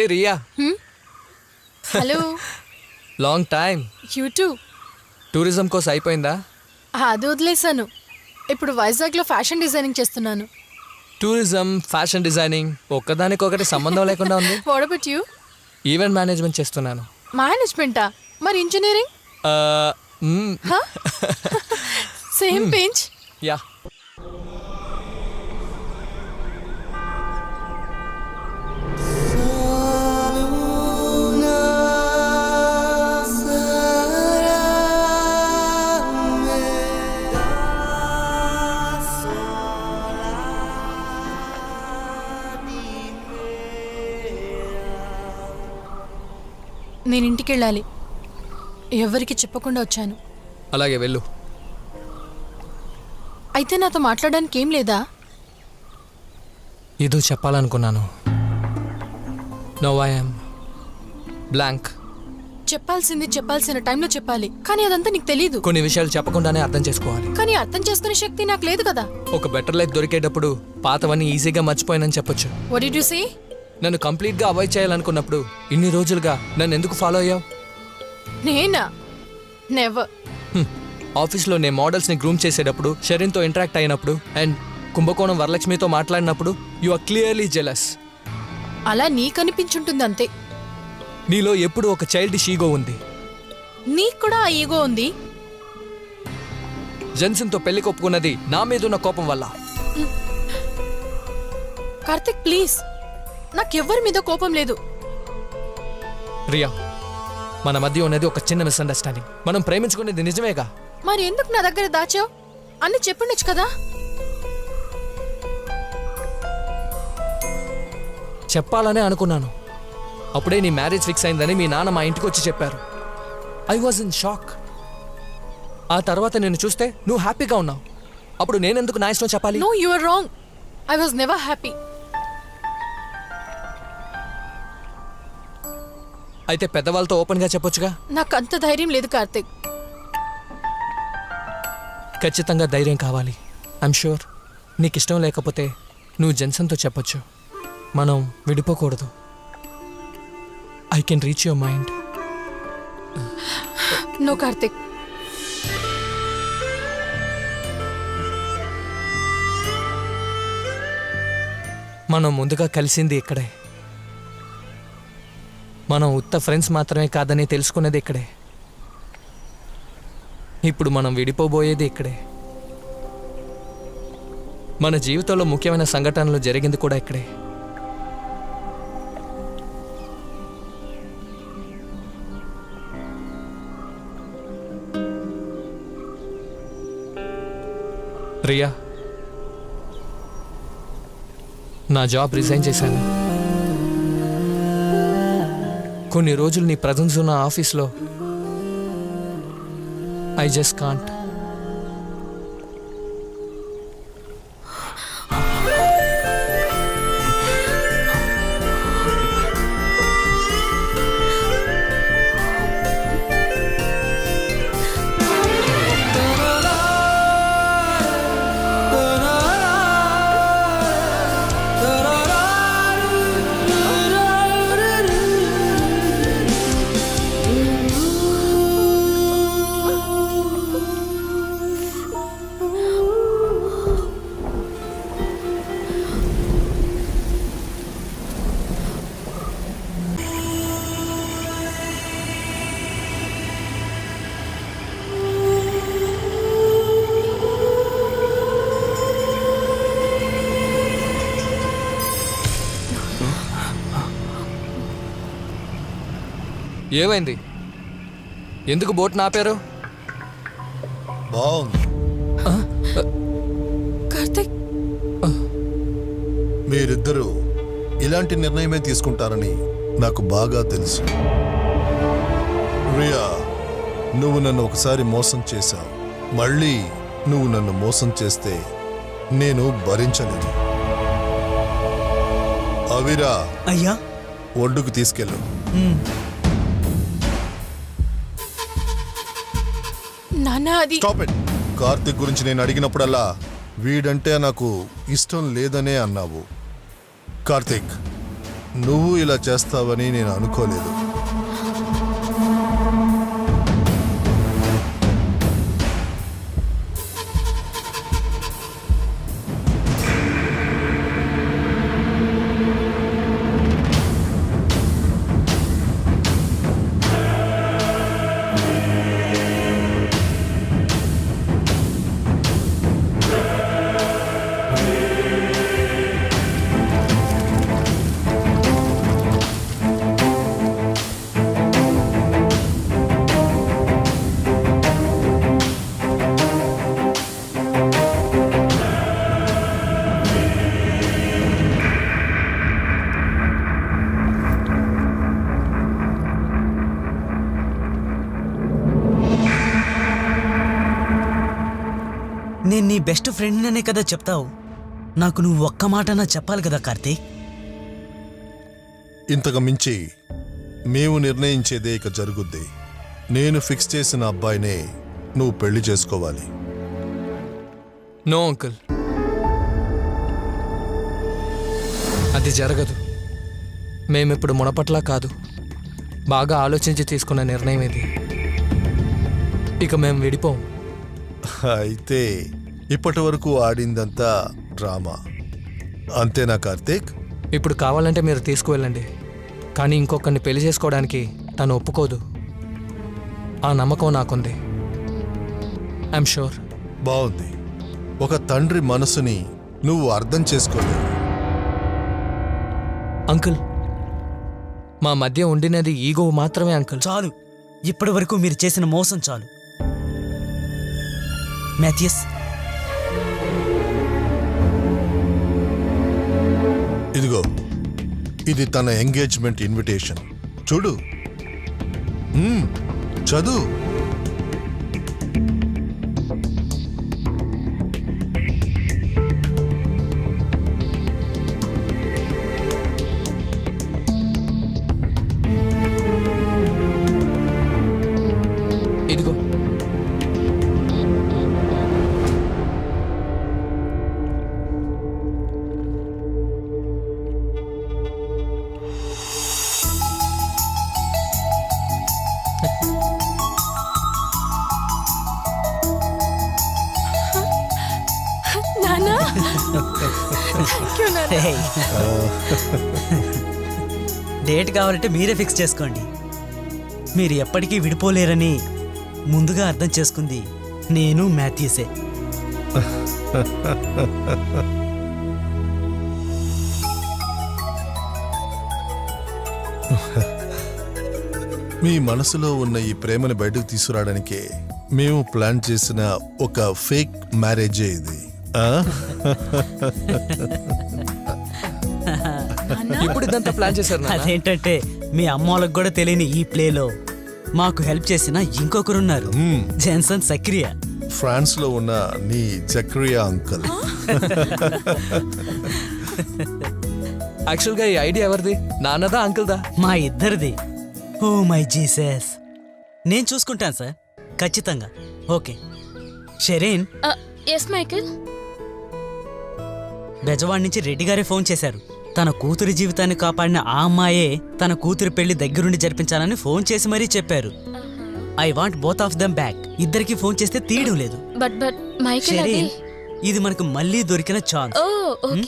A Riya, hello. Long time. You too. Tourism course అయిపోయిందా? అది వదిలేశాను. ఇప్పుడు వైజాగ్లో ఫ్యాషన్ డిజైనింగ్ చేస్తున్నాను. టూరిజం, ఫ్యాషన్ డిజైనింగ్ ఒక్కదానికొకటి సంబంధం లేకుండా ఉంది. What about you? Event management చేస్తున్నాను. మేనేజ్మెంటా? మరి ఇంజనీరింగ్? సేమ్ పెంచ్. యా. నేను ఇంటికి వెళ్ళాలి. ఎవరికి చెప్పకుండా వచ్చాను. అలాగే వెళ్ళు. అయితే నాతో మాట్లాడడానికి ఏం లేదా? ఏదో చెప్పాలనుకున్నాను. No I am blank. చెప్పాల్సిన టైంలో చెప్పాలి, కానీ అదంతా నీకు తెలీదు. కొన్ని విషయాలు చెప్పకుండానే అర్థం చేసుకోవాలి. కానీ అర్థం చేసుకునే శక్తి నాకు లేదు కదా. ఒక బెటర్ లైఫ్ దొరికేటప్పుడు పాతవన్నీ ఈజీగా మర్చిపోయానని చెప్పొచ్చు. What did you say? నన్ను కంప్లీట్గా అవాయిడ్ చేయాలనుకున్నప్పుడు ఇన్ని రోజులుగా నన్ను ఎందుకు ఫాలో అయ్యావు? నేనా? నెవర్. ఆఫీస్లో నేను మోడల్స్ని గ్రూమ్ చేసేటప్పుడు, షరీన్తో ఇంటరాక్ట్ అయినప్పుడు అండ్ కుంభకోణం వరలక్ష్మితో మాట్లాడినప్పుడు యు ఆర్ క్లియర్లీ జెలస్. అలా నీకు అనిపించుంటుంది అంతే. నీలో ఎప్పుడు ఒక చైల్డిష్ ఈగో ఉంది. నీకు కూడా ఆ ఈగో ఉంది. జెన్సన్తో పెళ్లి కొప్పుకున్నది నా మీద ఉన్న కోపం వల్ల. కార్తిక్ ప్లీజ్, నాకెవ్వరి మీద కోపం లేదు. రియా, మన మధ్య ఉన్నది ఒక చిన్న మిస్అండర్స్టాండింగ్. మనం ప్రేమించుకునేది నిజమేగా. మరి ఎందుకు నా దగ్గర దాచావు? అన్ని చెప్పిండొచ్చు కదా. చెప్పాలనే అనుకున్నాను. అప్పుడే నీ మ్యారేజ్ ఫిక్స్ అయిందని మీ నాన్న మా ఇంటికి వచ్చి చెప్పారు. I was in shock. ఆ తర్వాత నేను చూస్తే నువ్వు హ్యాపీగా ఉన్నావు. అప్పుడు నేనెందుకు నా ఇష్టం చెప్పాలి? No, you are wrong. I was never happy. అయితే పెద్దవాళ్ళతో ఓపెన్గా చెప్పొచ్చుగా. నాకు అంత ధైర్యం లేదు కార్తిక్. ఖచ్చితంగా ధైర్యం కావాలి. ఐఎమ్ షూర్ నీకు ఇష్టం లేకపోతే నువ్వు జెన్సన్తో చెప్పొచ్చు. మనం విడిపోకూడదు. I can reach your mind. No Karthik. మనం ముందుగా కలిసింది ఇక్కడే. మనం ఉత్త ఫ్రెండ్స్ మాత్రమే కాదని తెలుసుకునేది ఇక్కడే. ఇప్పుడు మనం విడిపోబోయేది ఇక్కడే. మన జీవితంలో ముఖ్యమైన సంఘటనలు జరిగింది కూడా ఇక్కడే. రియా, నా జాబ్ రిజైన్ చేశాను. కొన్ని రోజులు నీ ప్రజెన్స్ ఉన్న ఆఫీస్లో ఐ జస్ట్ కాంట్. ఏమైంది? ఎందుకు బోట్ ఆపారు? బాగుంది. కార్తిక్, మీరిద్దరూ ఇలాంటి నిర్ణయమే తీసుకుంటారని నాకు బాగా తెలుసు. రియా, నువ్వు నన్ను ఒకసారి మోసం చేశావు. మళ్ళీ నువ్వు నన్ను మోసం చేస్తే నేను భరించలేను. అవిరా, అయ్యా, ఒడ్డుకు తీసుకెళ్ళు. నాన్న అది. Stop it. కార్తిక్ గురించి నేను అడిగినప్పుడల్లా వీడంటే నాకు ఇష్టం లేదనే అన్నావు. కార్తిక్, నువ్వు ఇలా చేస్తావని నేను అనుకోలేదు. నేను నీ బెస్ట్ ఫ్రెండ్ అనే కదా చెప్తావు. నాకు నువ్వు ఒక్క మాటనా చెప్పాలి కదా కార్తీక్. ఇంతకు మించి మేము నిర్ణయించేదే ఇక జరుగుద్ది. నేను ఫిక్స్ చేసిన అబ్బాయినే నువ్వు పెళ్లి చేసుకోవాలి. నో అంకుల్, అది జరగదు. మేమిప్పుడు మునపట్లా కాదు. బాగా ఆలోచించి తీసుకున్న నిర్ణయం ఇది. ఇక మేము విడిపోం. అయితే ఇప్పటి వరకు ఆడిందంతా డ్రామా అంతేనా కార్తీక్? ఇప్పుడు కావాలంటే మీరు తీసుకువెళ్ళండి, కానీ ఇంకొకరిని పెళ్లి చేసుకోవడానికి తను ఒప్పుకోదు. ఆ నమ్మకం నాకుంది. I'm sure. బాగుంది. ఒక తండ్రి మనసుని నువ్వు అర్థం చేసుకోలేవు. అంకుల్, మా మధ్య ఉండినది ఈగో మాత్రమే అంకుల్. చాలు, ఇప్పటి వరకు మీరు చేసిన మోసం చాలు. మాథియస్, ఇదిగో, ఇది తన ఎంగేజ్మెంట్ ఇన్విటేషన్. చూడు, చదువు. ఇదిగో, నానా, థ్యాంక్ యూ నానా. హే. డేట్ కావాలంటే మీరే ఫిక్స్ చేసుకోండి. మీరు ఎప్పటికీ విడిపోలేరని ముందుగా అర్థం చేసుకుంది నేను మాథియసే. మీ మనసులో ఉన్న ఈ ప్రేమని బయటకు తీసుకురావడానికే మేము ప్లాన్ చేసిన ఒక ఫేక్ మ్యారేజే ఇది. ఆ? ఇప్పుడు ఇదంతా ప్లాన్ చేశారు నాన్న. అదేంటంటే మీ అమ్మోళ్ళకి కూడా తెలియని ఈ ప్లేలో మాకు హెల్ప్ చేసిన ఇంకొకరున్నారు, జెన్సన్ సక్రియా. ఫ్రాన్స్ లో ఉన్న నీ జక్రియా అంకుల్. యాక్చువల్గా ఈ ఐడియా ఎవరిది? నాన్నదా అంకుల్దా? మా ఇద్దరిది. Oh my Jesus. నేను చూసుకుంటాను సార్, ఖచ్చితంగా. Okay Shereen, yes Michael. Bezwada నుంచి రెడ్డి గారే ఫోన్ చేశారు. తన కూతురి జీవితాన్ని కాపాడిన ఆ అమ్మాయే తన కూతురి పెళ్లి దగ్గరుండి జరిపించాలని ఫోన్ చేసి మరీ చెప్పారు. I want both of them back. ఇద్దరికి ఫోన్ చేస్తే తీయడం లేదు. బట్ మైకిల్, షెరీన్, ఇది మనకు మళ్ళీ దొరికిన ఛాన్స్. ఓ ఓకే